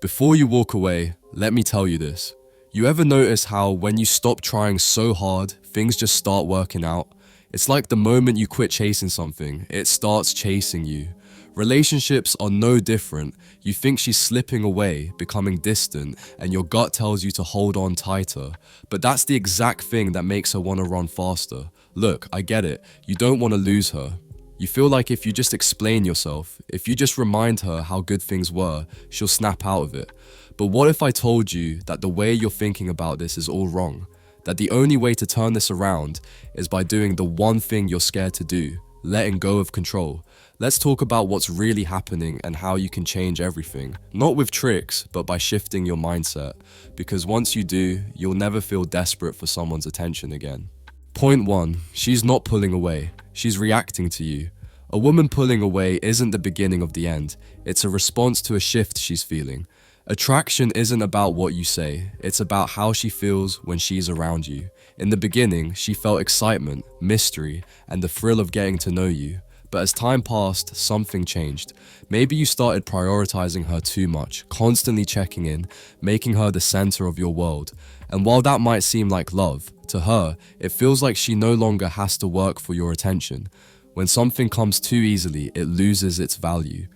Before you walk away, let me tell you this. You ever notice how when you stop trying so hard, things just start working out? It's like the moment you quit chasing something, it starts chasing you. Relationships are no different. You think she's slipping away, becoming distant, and your gut tells you to hold on tighter. But that's the exact thing that makes her want to run faster. Look, I get it. You don't want to lose her. You feel like if you just explain yourself, if you just remind her how good things were, she'll snap out of it. But what if I told you that the way you're thinking about this is all wrong? That the only way to turn this around is by doing the one thing you're scared to do, letting go of control. Let's talk about what's really happening and how you can change everything. Not with tricks, but by shifting your mindset. Because once you do, you'll never feel desperate for someone's attention again. Point 1. She's not pulling away. She's reacting to you. A woman pulling away isn't the beginning of the end. It's a response to a shift she's feeling. Attraction isn't about what you say. It's about how she feels when she's around you. In the beginning, she felt excitement, mystery, and the thrill of getting to know you. But as time passed, something changed. Maybe you started prioritizing her too much, constantly checking in, making her the center of your world. And while that might seem like love, to her, it feels like she no longer has to work for your attention. When something comes too easily, it loses its value.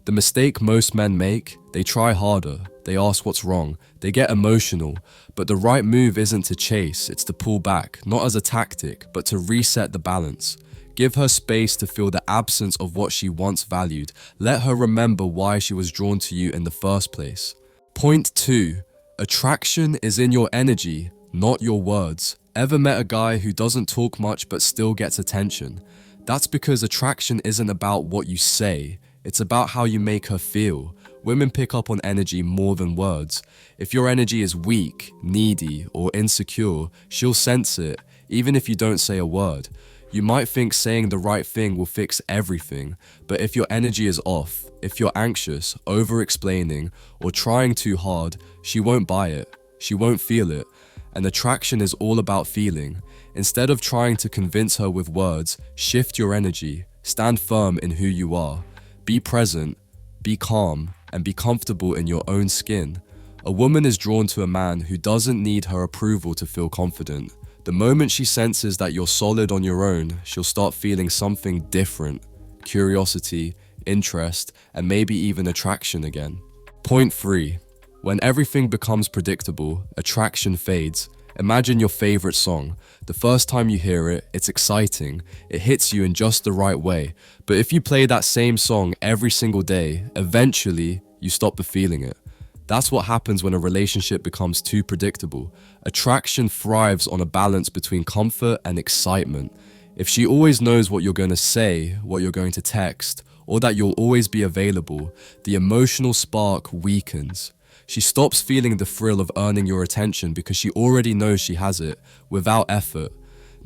The mistake most men make, they try harder, they ask what's wrong, they get emotional, but the right move isn't to chase, it's to pull back, not as a tactic, but to reset the balance. Give her space to feel the absence of what she once valued. Let her remember why she was drawn to you in the first place. Point 2. Attraction is in your energy, not your words. Ever met a guy who doesn't talk much but still gets attention? That's because attraction isn't about what you say, it's about how you make her feel. Women pick up on energy more than words. If your energy is weak, needy, or insecure, she'll sense it, even if you don't say a word. You might think saying the right thing will fix everything, but if your energy is off, if you're anxious, over-explaining, or trying too hard, she won't buy it, she won't feel it. And attraction is all about feeling. Instead of trying to convince her with words, shift your energy, stand firm in who you are. Be present, be calm, and be comfortable in your own skin. A woman is drawn to a man who doesn't need her approval to feel confident. The moment she senses that you're solid on your own, she'll start feeling something different. Curiosity, interest, and maybe even attraction again. Point 3. When everything becomes predictable, attraction fades. Imagine your favorite song. The first time you hear it, it's exciting. It hits you in just the right way. But if you play that same song every single day, eventually you stop feeling it. That's what happens when a relationship becomes too predictable. Attraction thrives on a balance between comfort and excitement. If she always knows what you're going to say, what you're going to text, or that you'll always be available, the emotional spark weakens. She stops feeling the thrill of earning your attention because she already knows she has it, without effort.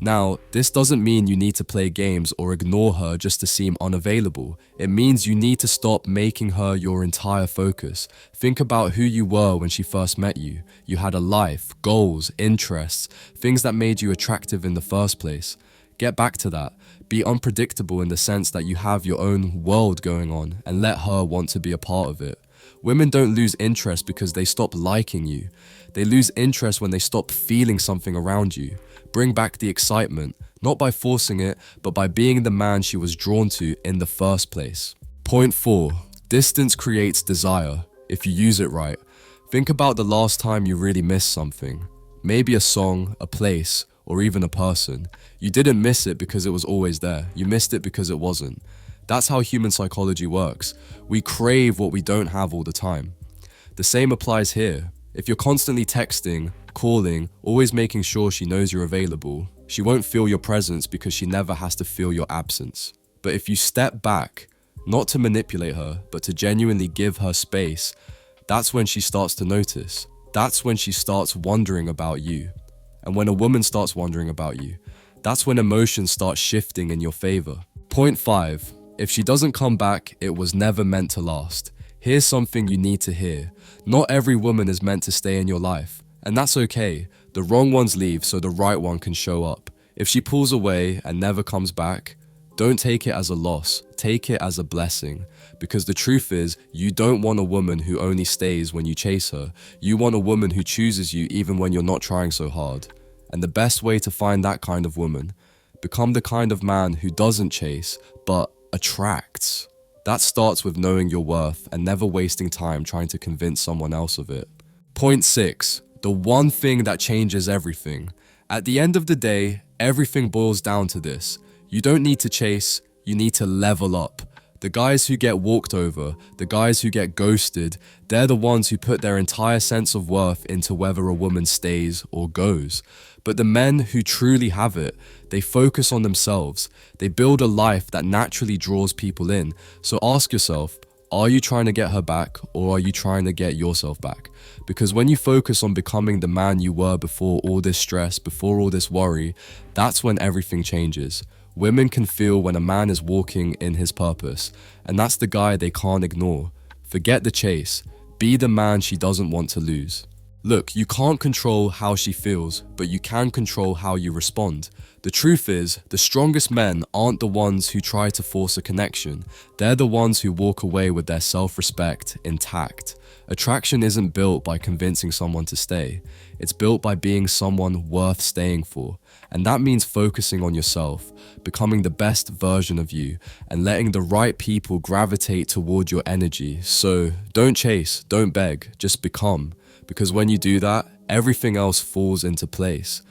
Now, this doesn't mean you need to play games or ignore her just to seem unavailable. It means you need to stop making her your entire focus. Think about who you were when she first met you. You had a life, goals, interests, things that made you attractive in the first place. Get back to that. Be unpredictable in the sense that you have your own world going on and let her want to be a part of it. Women don't lose interest because they stop liking you. They lose interest when they stop feeling something around you. Bring back the excitement, not by forcing it, but by being the man she was drawn to in the first place. Point 4. Distance creates desire, if you use it right. Think about the last time you really missed something. Maybe a song, a place, or even a person. You didn't miss it because it was always there. You missed it because it wasn't. That's how human psychology works. We crave what we don't have all the time. The same applies here. If you're constantly texting, calling, always making sure she knows you're available, she won't feel your presence because she never has to feel your absence. But if you step back, not to manipulate her, but to genuinely give her space, that's when she starts to notice. That's when she starts wondering about you. And when a woman starts wondering about you, that's when emotions start shifting in your favor. Point 5. If she doesn't come back, it was never meant to last. Here's something you need to hear. Not every woman is meant to stay in your life, and that's okay. The wrong ones leave so the right one can show up. If she pulls away and never comes back, Don't take it as a loss, take it as a blessing. Because the truth is, you don't want a woman who only stays when you chase her. You want a woman who chooses you even when you're not trying so hard. And the best way to find that kind of woman, become the kind of man who doesn't chase, but attracts. That starts with knowing your worth and never wasting time trying to convince someone else of it. Point 6. The one thing that changes everything. At the end of the day, everything boils down to this. You don't need to chase, you need to level up. The guys who get walked over, the guys who get ghosted, they're the ones who put their entire sense of worth into whether a woman stays or goes. But the men who truly have it, they focus on themselves. They build a life that naturally draws people in. So ask yourself, are you trying to get her back or are you trying to get yourself back? Because when you focus on becoming the man you were before all this stress, before all this worry, that's when everything changes. Women can feel when a man is walking in his purpose, and that's the guy they can't ignore. Forget the chase. Be the man she doesn't want to lose. Look, you can't control how she feels, but you can control how you respond. The truth is, the strongest men aren't the ones who try to force a connection. They're the ones who walk away with their self-respect intact. Attraction isn't built by convincing someone to stay. It's built by being someone worth staying for. And that means focusing on yourself, becoming the best version of you, and letting the right people gravitate toward your energy. So don't chase, don't beg, just become. Because when you do that, everything else falls into place.